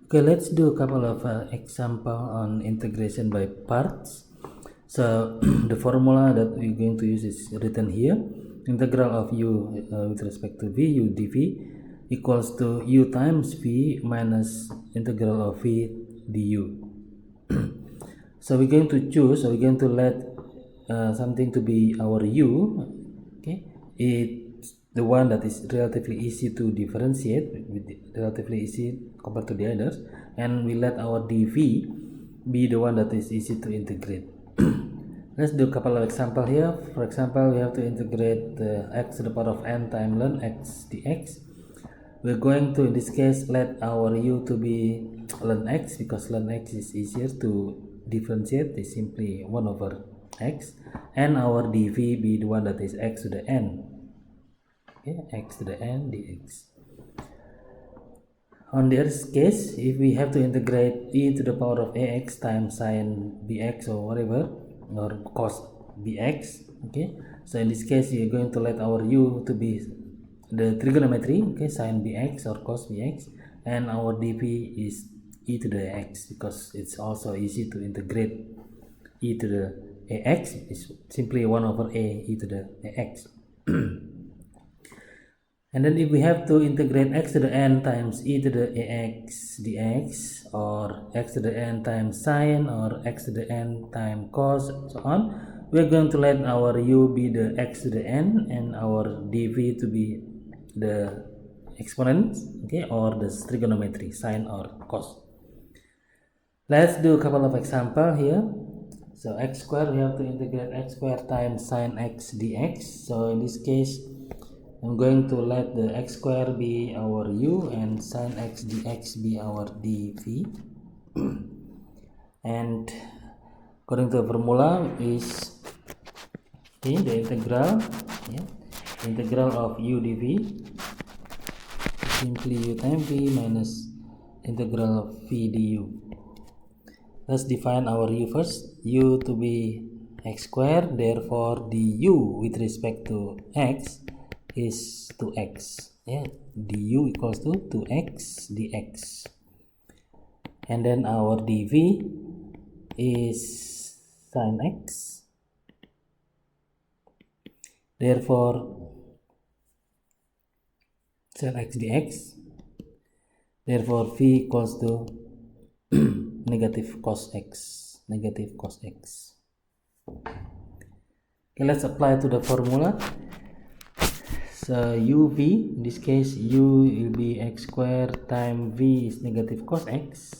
Okay, let's do a couple of example on integration by parts. So the formula that we're going to use is written here. Integral of u with respect to v, u dv equals to u times v minus integral of v du. So we're going to choose, so we're going to let something to be our u. Okay, it's the one that is relatively easy to differentiate, relatively easy compared to the others, and we let our dv be the one that is easy to integrate. Let's do a couple of examples here. For example, we have to integrate x to the power of n times ln x dx. We're going to, in this case, let our u to be ln x, because ln x is easier to differentiate. It's simply 1 over x, and our dv be the one that is x to the n. Okay, x to the n dx. On the other case, if we have to integrate e to the power of ax times sine bx or whatever, or cos bx, okay, so in this case you're going to let our u to be the trigonometry, okay, sine bx or cos bx, and our dv is e to the x, because it's also easy to integrate. E to the ax is simply 1 over a e to the ax. And then if we have to integrate x to the n times e to the ax dx, or x to the n times sine, or x to the n times cos, so on, we're going to let our u be the x to the n and our dv to be the exponents, okay, or the trigonometry, sine or cos. Let's do a couple of examples here. So x squared, we have to integrate x squared times sine x dx. So in this case, I'm going to let the x squared be our u and sine x dx be our dv. And according to the formula is the integral, integral of u dv simply u times v minus integral of v du. Let's define our u first. U to be x squared, therefore du with respect to x is 2x, du equals to 2x dx, and then our dv is sine x, therefore sine x dx, therefore v equals to negative cos x. Okay, let's apply to the formula. So uv, in this case u will be x squared times v is negative cos x,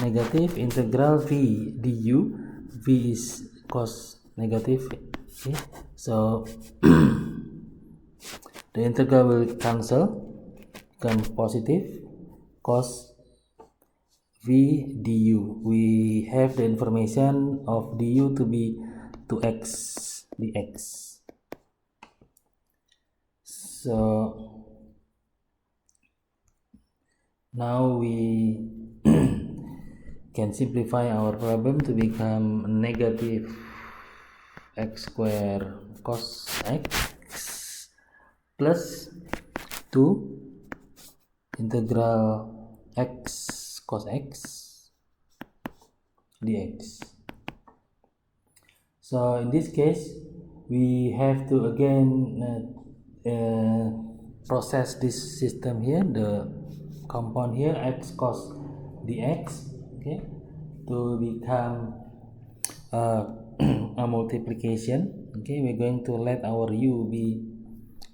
negative integral v du, v is cos negative, okay, so the integral will cancel, become positive, cos v du. We have the information of du to be 2x dx. So now we can simplify our problem to become negative x squared cos x plus 2 integral x cos x dx. So in this case we have to again process this system here, the compound here x cos dx, okay, to become a multiplication. Okay, we're going to let our u be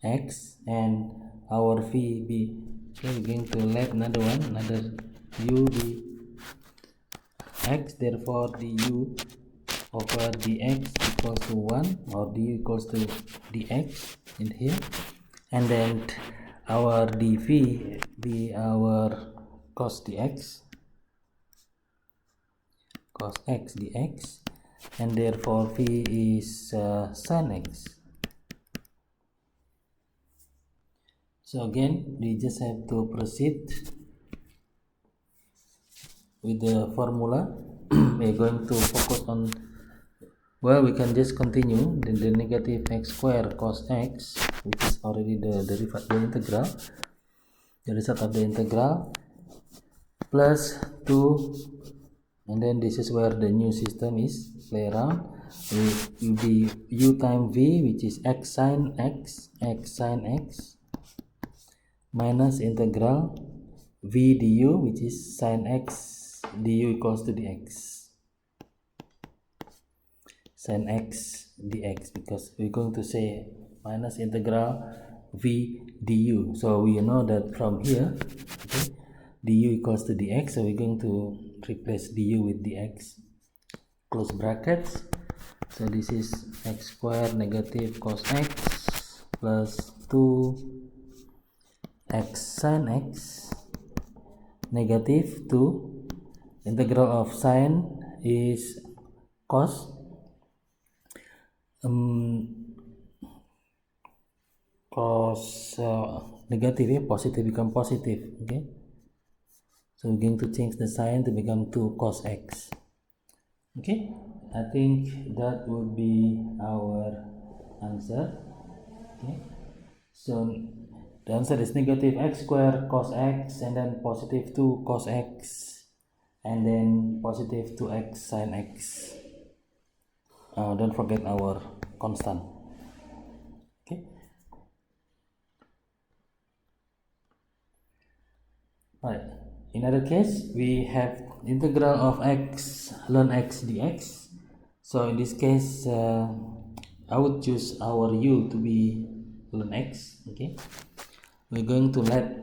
x and our v be, okay, we're going to let another u be x, therefore du over dx equals to 1, or du equals to dx in here, and then our dv be our cos x dx, and therefore v is sin x. So again we just have to proceed with the formula. We're going to focus on, well, we can just continue the negative x squared cos x, which is already the integral, the result of the integral, plus 2, and then this is where the new system is play around. It will be u times v, which is x sine x minus integral v du, which is sine x du equals to dx. Sine x dx, because we're going to say minus integral v du. So we know that from here, okay, du equals to dx, so we're going to replace du with dx, close brackets. So this is x squared negative cos x plus 2 x sine x negative 2 integral of sine is cos negative, ya, positive become positive. Okay, so we're going to change the sign to become 2 cos x. Okay, I think that would be our answer. Okay, so the answer is negative x squared cos x, and then positive 2 cos x, and then positive 2x sin x. Don't forget our constant. Okay, right. In other case, we have integral of x ln x dx. So in this case, I would choose our u to be ln x. Okay, we're going to let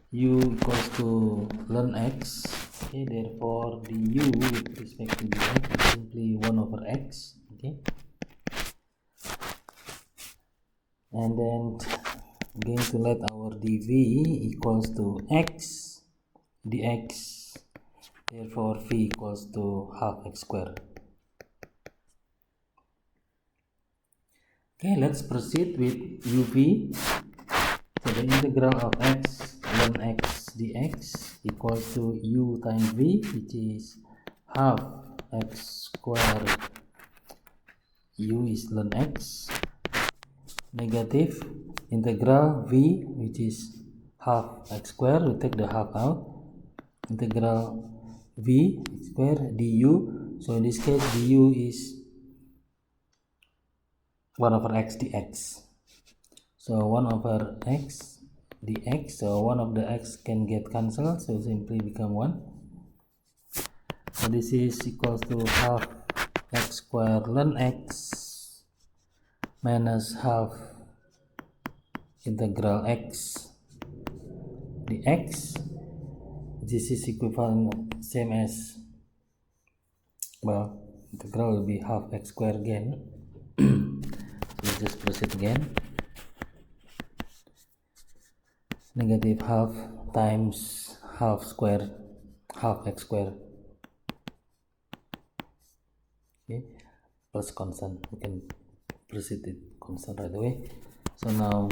u equals to ln x. Okay, therefore the u with respect to dx is simply 1 over x. Okay, and then I'm going to let our dv equals to x dx, therefore v equals to half x squared. Okay, let's proceed with uv. So the integral of x ln x dx equals to u times v, which is half x squared, u is ln x, negative integral v, which is half x squared, we take the half out, integral v x squared du. So in this case du is 1 over x dx. So 1 over x dx, so one of the x can get cancelled, so simply become 1. So this is equals to half x squared ln x minus half integral x dx. This is equivalent, same as, well, integral will be half x squared again. So let's just proceed again. Negative half times half square, half x squared. Okay, plus constant. We can proceed with constant right away. So now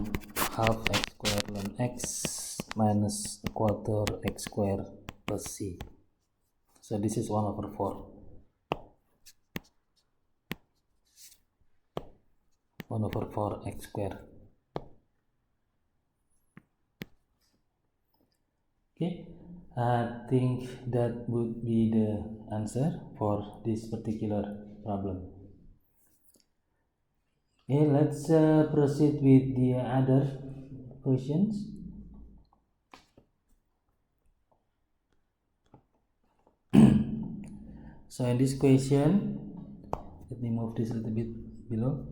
half x squared ln x minus a quarter x squared plus c. So this is 1 over 4. 1 over 4 x squared. Okay, I think that would be the answer for this particular problem. Okay, let's proceed with the other questions. So in this question, let me move this a little bit below.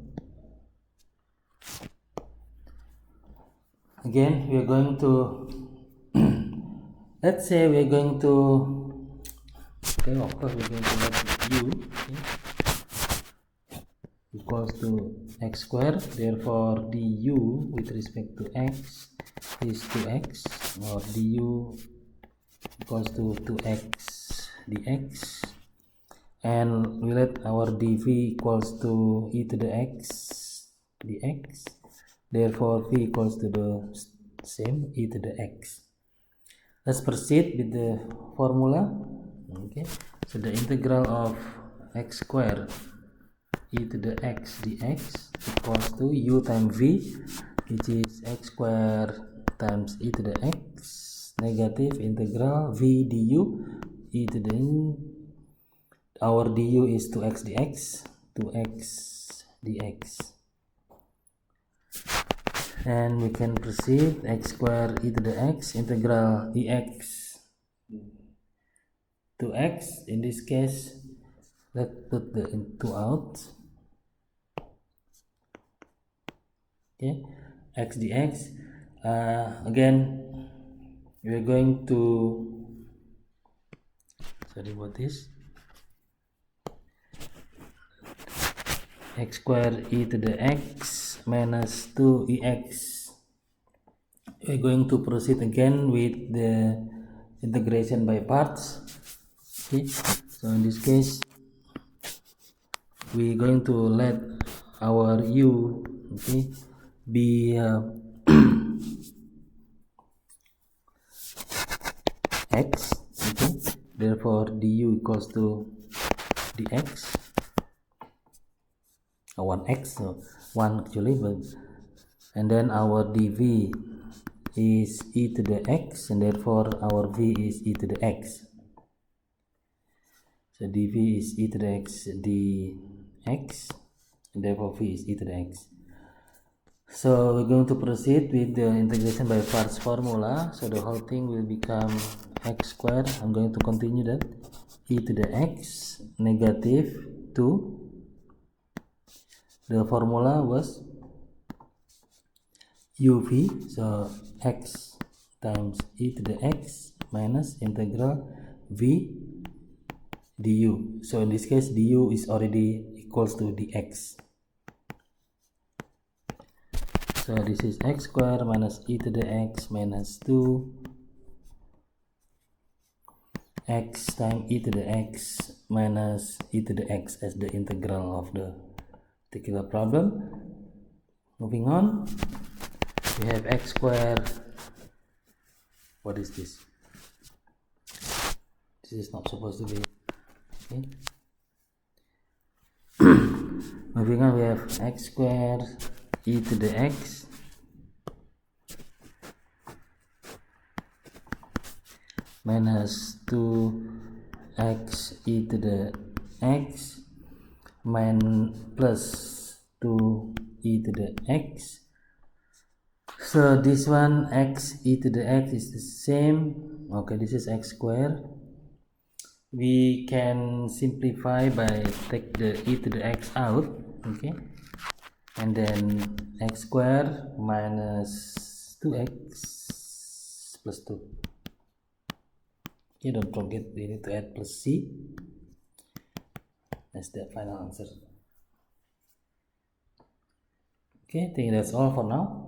Again, we are going to let's say we are going to, okay, of course we're going to let u, okay, equals to x squared, therefore du with respect to x is 2x, or du equals to 2x dx, and we let our dv equals to e to the x dx, therefore v equals to the same, e to the x. Let's proceed with the formula. Okay, so the integral of x squared e to the x dx equals to u times v, which is x squared times e to the x negative integral v du e to the our du is 2x dx, 2x dx, and we can proceed x square e to the x integral ex to x. In this case, let's put the 2 out. Okay, x dx. Again, we're going to, sorry about this, x square e to the x minus 2ex. We're going to proceed again with the integration by parts. Okay, so in this case we're going to let our u, okay, be x, okay, therefore du equals to dx, 1x, so 1 actually, but and then our dv is e to the x, and therefore our v is e to the x. So dv is e to the x dx, and therefore v is e to the x. So we're going to proceed with the integration by parts formula. So the whole thing will become x squared. I'm going to continue that, e to the x negative 2. The formula was uv, so x times e to the x minus integral v du. So in this case du is already equals to dx. So this is x squared minus e to the x minus 2 x times e to the x minus e to the x as the integral of the particular problem. Moving on, we have x squared. What is this? This is not supposed to be. Okay. Moving on, we have x squared e to the x minus 2x e to the x plus 2 e to the x. So this one x e to the x is the same. Okay, this is x squared. We can simplify by take the e to the x out, okay, and then x squared minus 2x plus 2. Okay, don't forget we need to add plus c. That's the final answer. Okay, I think that's all for now.